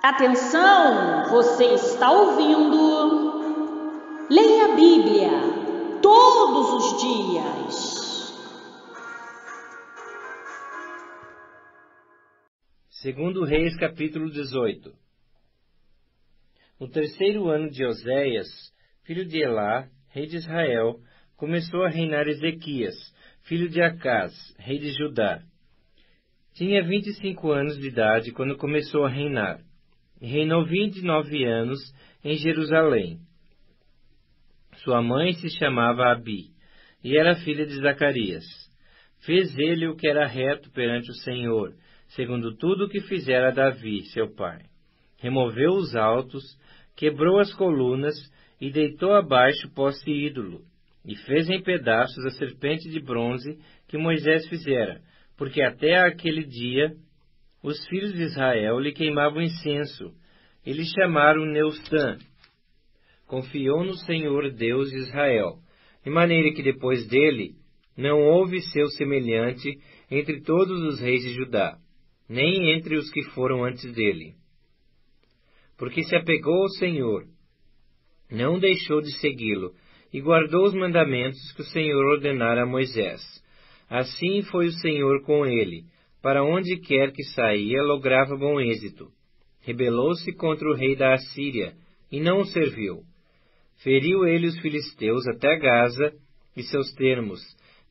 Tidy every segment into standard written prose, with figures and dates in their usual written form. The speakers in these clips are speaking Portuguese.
Atenção, você está ouvindo? Leia a Bíblia todos os dias. Segundo Reis, capítulo 18. No terceiro ano de Oséias, filho de Elá, rei de Israel, começou a reinar Ezequias, filho de Acás, rei de Judá. Tinha 25 anos de idade quando começou a reinar. E reinou 29 anos em Jerusalém. Sua mãe se chamava Abi, e era filha de Zacarias. Fez ele o que era reto perante o Senhor, segundo tudo o que fizera Davi, seu pai. Removeu os altos, quebrou as colunas e deitou abaixo o poste ídolo, e fez em pedaços a serpente de bronze que Moisés fizera, porque até aquele dia os filhos de Israel lhe queimavam incenso, e lhe chamaram Neustã. Confiou no Senhor Deus de Israel, de maneira que depois dele não houve seu semelhante entre todos os reis de Judá, nem entre os que foram antes dele. Porque se apegou ao Senhor, não deixou de segui-lo, e guardou os mandamentos que o Senhor ordenara a Moisés. Assim foi o Senhor com ele. Para onde quer que saía, lograva bom êxito. Rebelou-se contra o rei da Assíria, e não o serviu. Feriu ele os filisteus até Gaza e seus termos,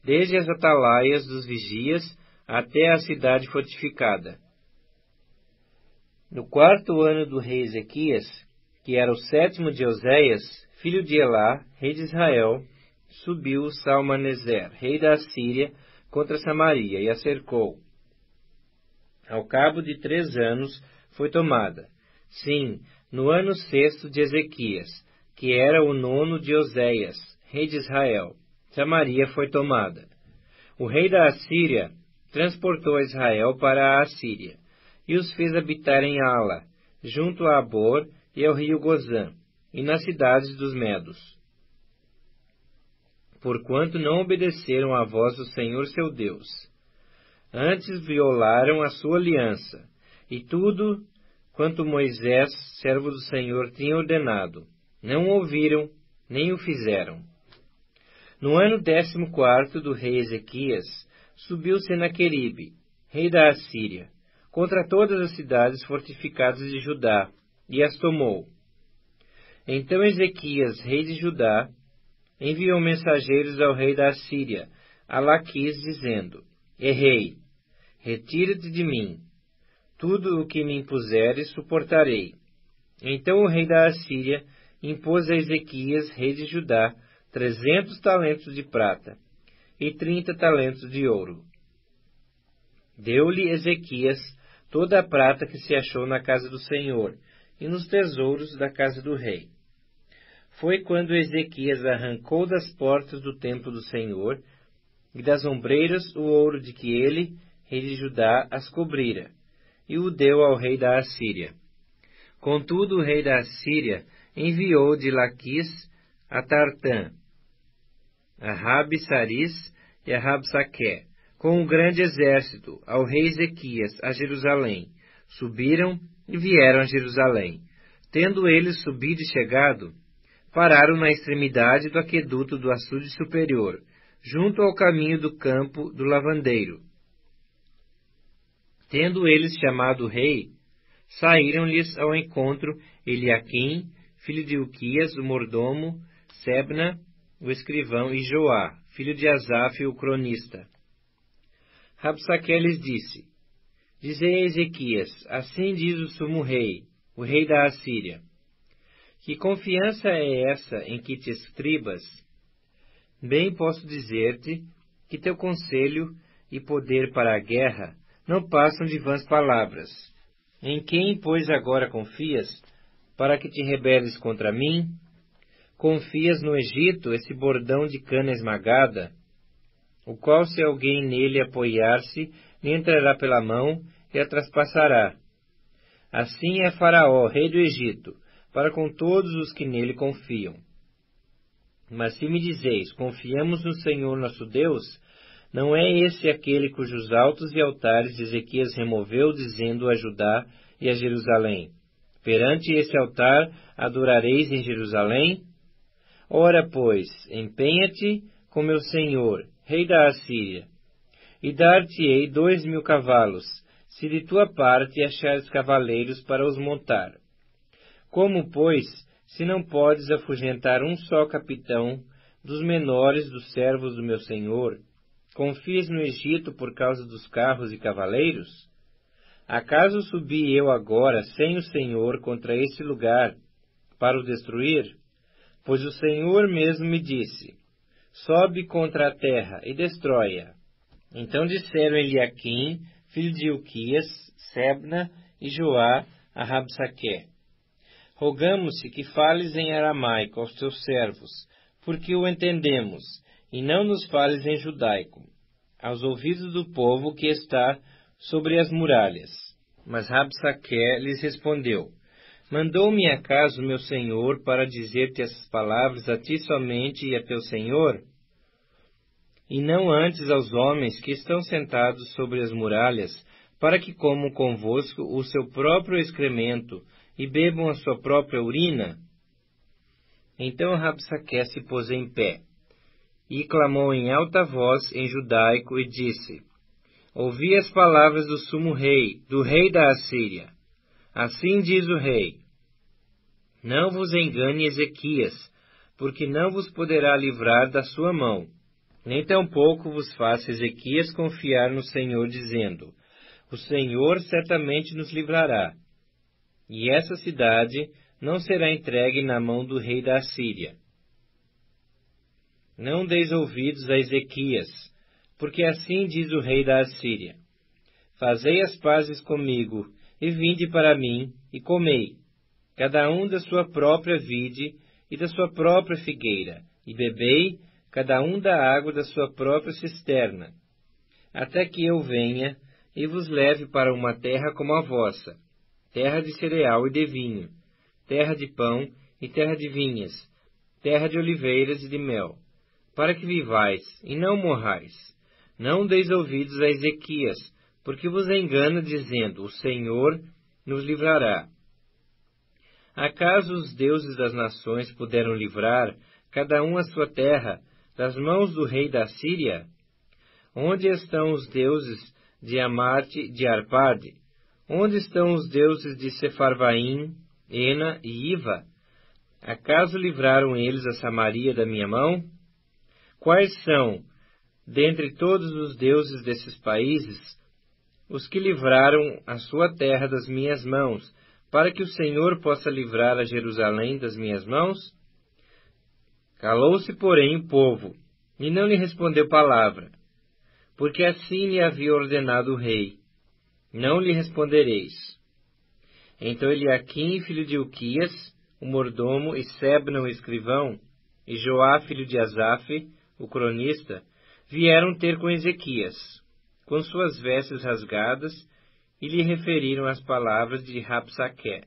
desde as atalaias dos vigias até a cidade fortificada. No quarto ano do rei Ezequias, que era o 7º de Oséias, filho de Elá, rei de Israel, subiu Salmaneser, rei da Assíria, contra Samaria, e a cercou. Ao cabo de 3 anos, foi tomada. Sim, no ano 6º de Ezequias, que era o 9º de Oséias, rei de Israel, Samaria foi tomada. O rei da Assíria transportou a Israel para a Assíria, e os fez habitar em Ala, junto a Abor e ao rio Gozã, e nas cidades dos Medos. Porquanto não obedeceram à voz do Senhor seu Deus. Antes violaram a sua aliança, e tudo quanto Moisés, servo do Senhor, tinha ordenado. Não ouviram, nem o fizeram. No ano 14º do rei Ezequias, subiu Senaqueribe, rei da Assíria, contra todas as cidades fortificadas de Judá, e as tomou. Então Ezequias, rei de Judá, enviou mensageiros ao rei da Assíria, a Laquis, dizendo: Errei, retira-te de mim. Tudo o que me impuseres suportarei. Então o rei da Assíria impôs a Ezequias, rei de Judá, 300 talentos de prata e 30 talentos de ouro. Deu-lhe Ezequias toda a prata que se achou na casa do Senhor e nos tesouros da casa do rei. Foi quando Ezequias arrancou das portas do templo do Senhor e das ombreiras o ouro de que ele, rei de Judá, as cobrira, e o deu ao rei da Assíria. Contudo, o rei da Assíria enviou de Laquis a Tartã, a Rabi-Saris e a Rabsaqué, com um grande exército, ao rei Ezequias, a Jerusalém. Subiram e vieram a Jerusalém. Tendo eles subido e chegado, pararam na extremidade do aqueduto do açude superior, junto ao caminho do campo do lavandeiro. Tendo eles chamado o rei, saíram-lhes ao encontro Eliaquim, filho de Uquias, o mordomo, Sebna, o escrivão, e Joá, filho de Asaf, o cronista. Rabsaqué lhes disse: Dizei a Ezequias, assim diz o sumo rei, o rei da Assíria: Que confiança é essa em que te estribas? Bem posso dizer-te que teu conselho e poder para a guerra não passam de vãs palavras. Em quem, pois, agora confias, para que te rebeles contra mim? Confias no Egito, esse bordão de cana esmagada, o qual, se alguém nele apoiar-se, lhe entrará pela mão e a traspassará. Assim é Faraó, rei do Egito, para com todos os que nele confiam. Mas se me dizeis, confiamos no Senhor nosso Deus, não é esse aquele cujos altos e altares Ezequias removeu, dizendo a Judá e a Jerusalém: Perante esse altar adorareis em Jerusalém? Ora, pois, empenha-te com meu senhor, rei da Assíria, e dar-te-ei 2.000 cavalos, se de tua parte achares cavaleiros para os montar. Como, pois, se não podes afugentar um só capitão dos menores dos servos do meu senhor, confias no Egito por causa dos carros e cavaleiros? Acaso subi eu agora sem o Senhor contra este lugar, para o destruir? Pois o Senhor mesmo me disse, sobe contra a terra e destrói-a. Então disseram Eliaquim, filho de Ilquias, Sebna e Joá a Rabsaque: rogamos-te que fales em aramaico aos teus servos, porque o entendemos, e não nos fales em judaico, aos ouvidos do povo que está sobre as muralhas. Mas Rabsaque lhes respondeu: mandou-me acaso meu senhor para dizer-te essas palavras a ti somente e a teu senhor? E não antes aos homens que estão sentados sobre as muralhas, para que comam convosco o seu próprio excremento e bebam a sua própria urina? Então Rabsaque se pôs em pé, e clamou em alta voz em judaico, e disse: ouvi as palavras do sumo rei, do rei da Assíria. Assim diz o rei: não vos engane Ezequias, porque não vos poderá livrar da sua mão, nem tampouco vos faça Ezequias confiar no Senhor, dizendo: o Senhor certamente nos livrará, e essa cidade não será entregue na mão do rei da Assíria. Não deis ouvidos a Ezequias, porque assim diz o rei da Assíria: fazei as pazes comigo, e vinde para mim, e comei, cada um da sua própria vide e da sua própria figueira, e bebei, cada um da água da sua própria cisterna, até que eu venha e vos leve para uma terra como a vossa, terra de cereal e de vinho, terra de pão e terra de vinhas, terra de oliveiras e de mel, para que vivais e não morrais. Não deis ouvidos a Ezequias, porque vos engana, dizendo: o Senhor nos livrará. Acaso os deuses das nações puderam livrar, cada um a sua terra, das mãos do rei da Síria? Onde estão os deuses de Amate, de Arpade? Onde estão os deuses de Sefarvaim, Ena e Iva? Acaso livraram eles a Samaria da minha mão? Quais são, dentre todos os deuses desses países, os que livraram a sua terra das minhas mãos, para que o Senhor possa livrar a Jerusalém das minhas mãos? Calou-se, porém, o povo, e não lhe respondeu palavra, porque assim lhe havia ordenado o rei: não lhe respondereis. Então Eliaquim, filho de Ilquias, o mordomo, e Sebna, o escrivão, e Joá, filho de Asaf, o cronista, vieram ter com Ezequias, com suas vestes rasgadas, e lhe referiram as palavras de Rabsaque.